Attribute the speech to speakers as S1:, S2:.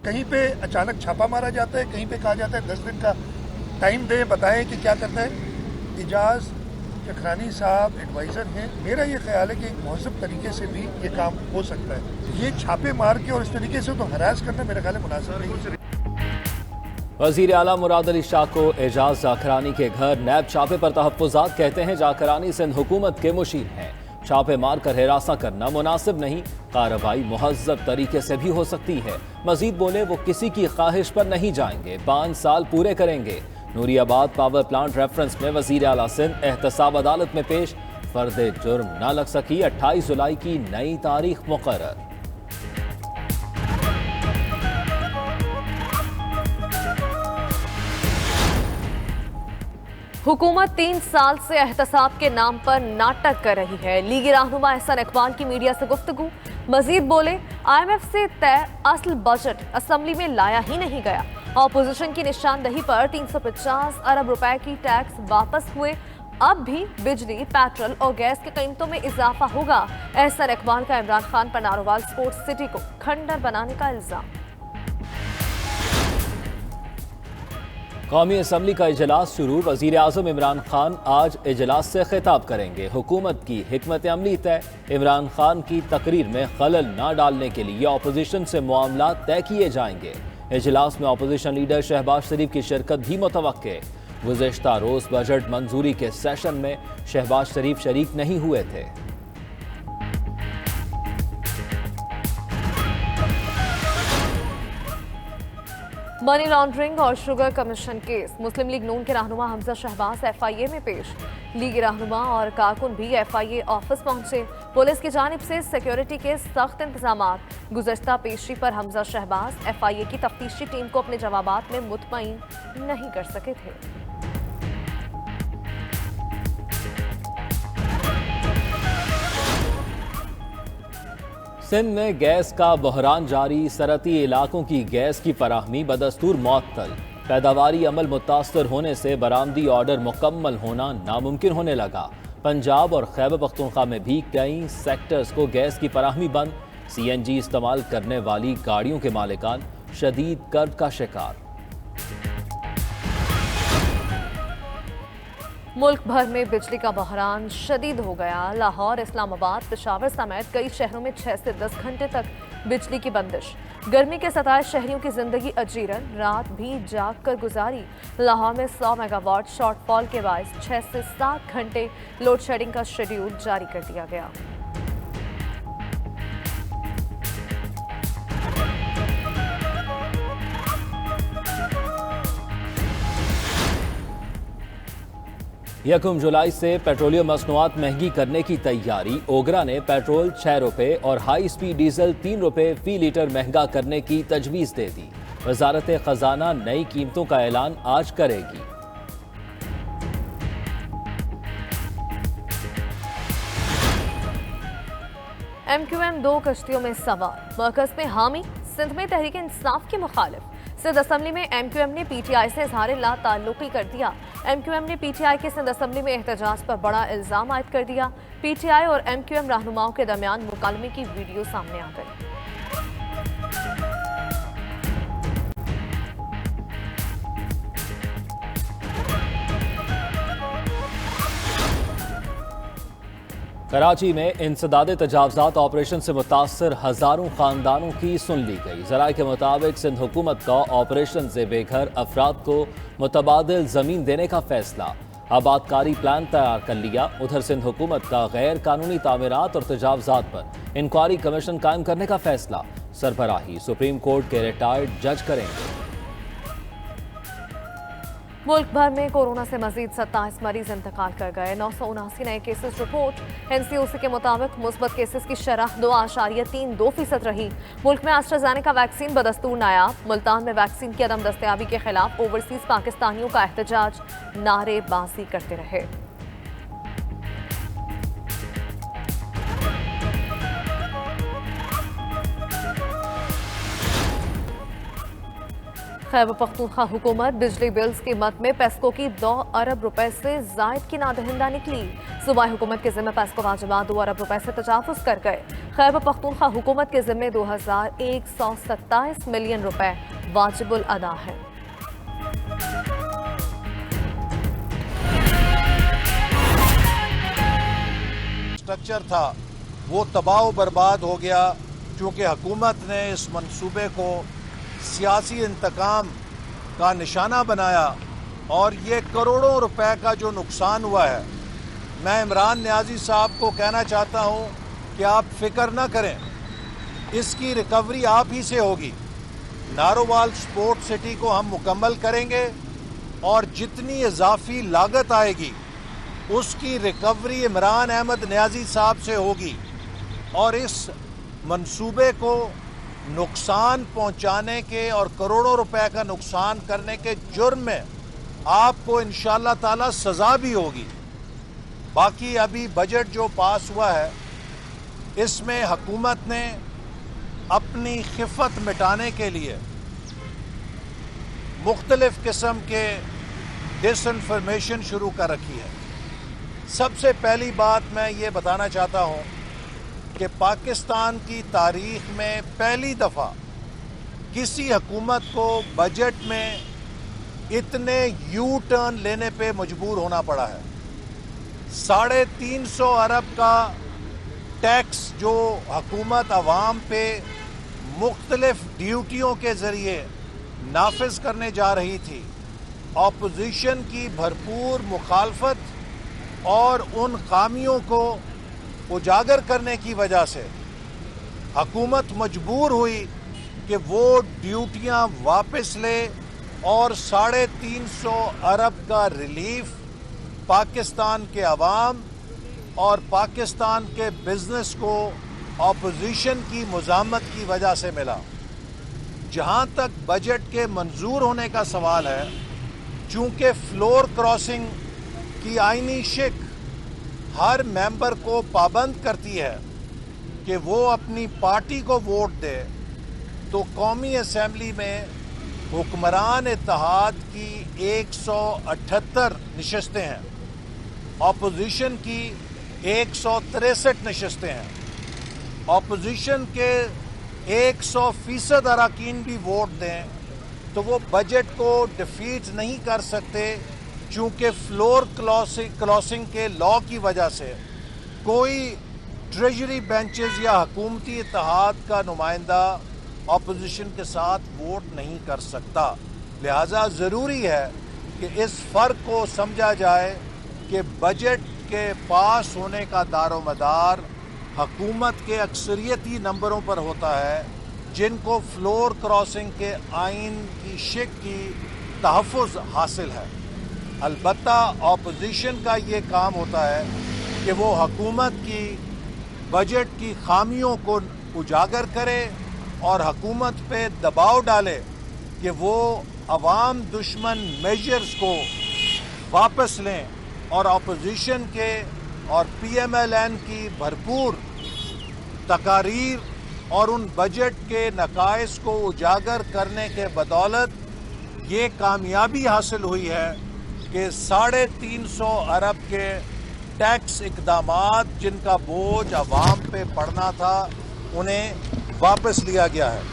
S1: कहीं पे अचानक छापा मारा जाता है, कहीं पे कहा जाता है 10 दिन का टाइम दें, बताएं कि क्या करना है। इजाज़ चखरानी साहब एडवाइज़र हैं, मेरा ये ख्याल है कि एक महज़ब तरीके से भी ये काम हो सकता है। ये छापे मार के और इस तरीके से तो हरास करना मेरे ख्याल में मुनासिब नहीं है।
S2: वज़ीर आला मुराद अली शाह को एजाज जाकरानी के घर नैब छापे पर तहफ़्फ़ुज़ात। कहते हैं जाकरानी सिंध हुकूमत के मुशीर हैं, छापे मार कर हिरासा करना मुनासिब नहीं, कार्रवाई मुहज़्ज़ब तरीके से भी हो सकती है। मजीद बोले वो किसी की ख्वाहिश पर नहीं जाएंगे, 5 साल पूरे करेंगे। नूरियाबाद पावर प्लांट रेफरेंस में वज़ीर आला सिंध एहतसाब अदालत में पेश, फर्दे जुर्म न लग सकी, 28 जुलाई की नई तारीख मुकर्रर।
S3: हुकूमत 3 साल से एहतसाब के नाम पर नाटक कर रही है। लीगी रहनुमा एहसन इकबाल की मीडिया से गुफ्तगू, मजीद बोले IMF से तय असल बजट असम्बली में लाया ही नहीं गया। ऑपोजिशन की निशानदही पर 350 अरब रुपए की टैक्स वापस हुए, अब भी बिजली, पेट्रोल और गैस की कीमतों में इजाफा होगा। एहसन इकबाल का इमरान खान पर नारोवाल स्पोर्ट्स सिटी को खंडर बनाने का इल्जाम।
S2: कौमी असम्बली का इजलास शुरू, वज़ीर आज़म इमरान खान आज इजलास से खिताब करेंगे। हुकूमत की हिकमत अमली तय, इमरान खान की तकरीर में खलल न डालने के लिए अपोजिशन से मामला तय किए जाएंगे। इजलास में अपोजिशन लीडर शहबाज शरीफ की शिरकत भी मुतवक्के। गुज़श्ता रोज़ बजट मंजूरी के सेशन में शहबाज शरीफ शरीक नहीं हुए थे।
S3: मनी लॉन्ड्रिंग और शुगर कमीशन केस, मुस्लिम लीग नून के रहनुमा हमजा शहबाज FIA में पेश। लीगी रहनुमा और कारकुन भी FIA ऑफिस पहुंचे। पुलिस की जानिब से सिक्योरिटी के सख्त इंतजाम। गुज़श्ता पेशी पर हमजा शहबाज FIA की तफ्तीशी टीम को अपने जवाबात में मुतमईन नहीं कर सके थे।
S2: सिंध में गैस का बहरान जारी, सरहदी इलाकों की गैस की फराहमी बदस्तूर मअत्तल। पैदावारी अमल मुतासर होने से बरामदी ऑर्डर मुकम्मल होना नामुमकिन होने लगा। पंजाब और खैबर पख्तूनख्वा में भी कई सेक्टर्स को गैस की फराहमी बंद। CNG इस्तेमाल करने वाली गाड़ियों के मालिकान शदीद कर्ब का शिकार।
S3: मुल्क भर में बिजली का बहरान शदीद हो गया। लाहौर, इस्लामाबाद, पेशावर समेत कई शहरों में 6 से 10 घंटे तक बिजली की बंदिश। गर्मी के सताए शहरियों की जिंदगी अजीरन, रात भी जाग कर गुजारी। लाहौर में 100 मेगावाट शॉर्टफॉल के बायस 6 से 7 घंटे लोड शेडिंग का शेड्यूल जारी कर दिया गया।
S2: यकम जुलाई से पेट्रोलियम मसनूआत महंगी करने की तैयारी। ओगरा ने पेट्रोल 6 रुपए और हाई स्पीड डीजल 3 रुपए फी लीटर महंगा करने की तजवीज़ दे दी। वजारत खजाना नई कीमतों का ऐलान आज करेगी।
S3: MQM 2 कश्तियों में सवार, मरकज में हामी, सिंध में तहरीक इंसाफ के मुखालिफ। सिंध असम्बली में MQM ने PTI से इजहार ला ताल्लुकी कर दिया। MQM ने PTI के सिंध असम्बली में एहतजाज पर बड़ा इल्जाम आयद कर दिया। PTI और MQM रहनुमाओं के दरमियान मुकालमे की वीडियो सामने आ गई।
S2: कराची में इंसदाद तजावजात ऑपरेशन से मुतासर हजारों खानदानों की सुन ली गई। जराये के मुताबिक सिंध हुकूमत का ऑपरेशन से बेघर अफराद को मुतबादिल जमीन देने का फैसला। आबादकारी प्लान तैयार कर लिया। उधर सिंध हुकूमत का गैर कानूनी तामीरात और तजावजात पर इंक्वायरी कमीशन कायम करने का फैसला। सरबराही सुप्रीम कोर्ट के रिटायर्ड जज करेंगे।
S3: मुल्क भर में कोरोना से मजीद 27 मरीज इंतकाल कर गए। 979 नए केसेस रिपोर्ट। NCOC के मुताबिक मुस्बत केसेस की शरह 2.32% रही। मुल्क में एस्ट्राजेनेका वैक्सीन बदस्तूर नायाब। मुल्तान में वैक्सीन की अदम दस्तयाबी के खिलाफ ओवरसीज पाकिस्तानियों का एहतजाज, नारेबाजी करते रहे। खैबर पख्तूनख्वा हुकूमत बिजली बिल्स की मद में पेस्को की 2 अरब रुपए से जायद की नादहिंदा निकली। सूबाई हुकूमत के जिम्मे पेस्को वाजिबात 2 अरब रुपए से तजावुज कर गए। खैबर पख्तूनख्वा हुकूमत के जिम्मे 2127 मिलियन रुपए वाजिबुल अदा है।
S4: स्ट्रक्चर था वो तबाह बर्बाद हो गया, क्योंकि हुकूमत ने इस मंसूबे को सियासी इंतकाम का निशाना बनाया और ये करोड़ों रुपए का जो नुकसान हुआ है, मैं इमरान नियाजी साहब को कहना चाहता हूँ कि आप फिक्र ना करें, इसकी रिकवरी आप ही से होगी। नारोवाल स्पोर्ट सिटी को हम मुकम्मल करेंगे और जितनी इजाफी लागत आएगी उसकी रिकवरी इमरान अहमद नियाजी साहब से होगी और इस मंसूबे को नुकसान पहुंचाने के और करोड़ों रुपए का नुकसान करने के जुर्म में आपको इंशाअल्लाह ताला सज़ा भी होगी। बाकी अभी बजट जो पास हुआ है, इसमें हुकूमत ने अपनी खिफत मिटाने के लिए मुख्तलिफ किस्म के डिसइंफॉर्मेशन शुरू कर रखी है। सबसे पहली बात मैं ये बताना चाहता हूँ कि पाकिस्तान की तारीख में पहली दफ़ा किसी हुकूमत को बजट में इतने यू टर्न लेने पे मजबूर होना पड़ा है। 350 अरब का टैक्स जो हुकूमत अवाम पे मुख्तलिफ ड्यूटियों के ज़रिए नाफिज करने जा रही थी, ऑपोजिशन की भरपूर मुखालफत और उन खामियों को उजागर करने की वजह से हुकूमत मजबूर हुई कि वो ड्यूटियां वापस ले और 350 अरब का रिलीफ पाकिस्तान के अवाम और पाकिस्तान के बिजनेस को ऑपोजिशन की मुज़ामत की वजह से मिला। जहां तक बजट के मंजूर होने का सवाल है, चूंकि फ्लोर क्रॉसिंग की आईनी शिक हर मेंबर को पाबंद करती है कि वो अपनी पार्टी को वोट दे, तो कौमी असम्बली में हुक्मरान इत्तेहाद की 178 नशस्तें हैं, ऑपोजिशन की 163 नशस्तें हैं। ऑपोजिशन के 100% अरकान भी वोट दें तो वो बजट को डिफीट नहीं कर सकते, चूँकि फ्लोर क्रॉसिंग के लॉ की वजह से कोई ट्रेजरी बेंचेस या हुकूमती इत्तेहाद का नुमाइंदा ऑपोजिशन के साथ वोट नहीं कर सकता। लिहाजा ज़रूरी है कि इस फ़र्क को समझा जाए कि बजट के पास होने का दारोमदार हुकूमत के अक्सरियती नंबरों पर होता है, जिनको फ्लोर क्रॉसिंग के आइन की शिक की तहफ़्फ़ुज़ हासिल है। अलबत्ता ऑपोजिशन का ये काम होता है कि वो हुकूमत की बजट की खामियों को उजागर करे और हुकूमत पे दबाव डाले कि वो अवाम दुश्मन मेजर्स को वापस लें और ऑपोजिशन के और PMLN की भरपूर तकारीर और उन बजट के नकाइस को उजागर करने के बदौलत ये कामयाबी हासिल हुई है कि 350 अरब के टैक्स इक़दामात जिनका बोझ अवाम पे पड़ना था, उन्हें वापस लिया गया है।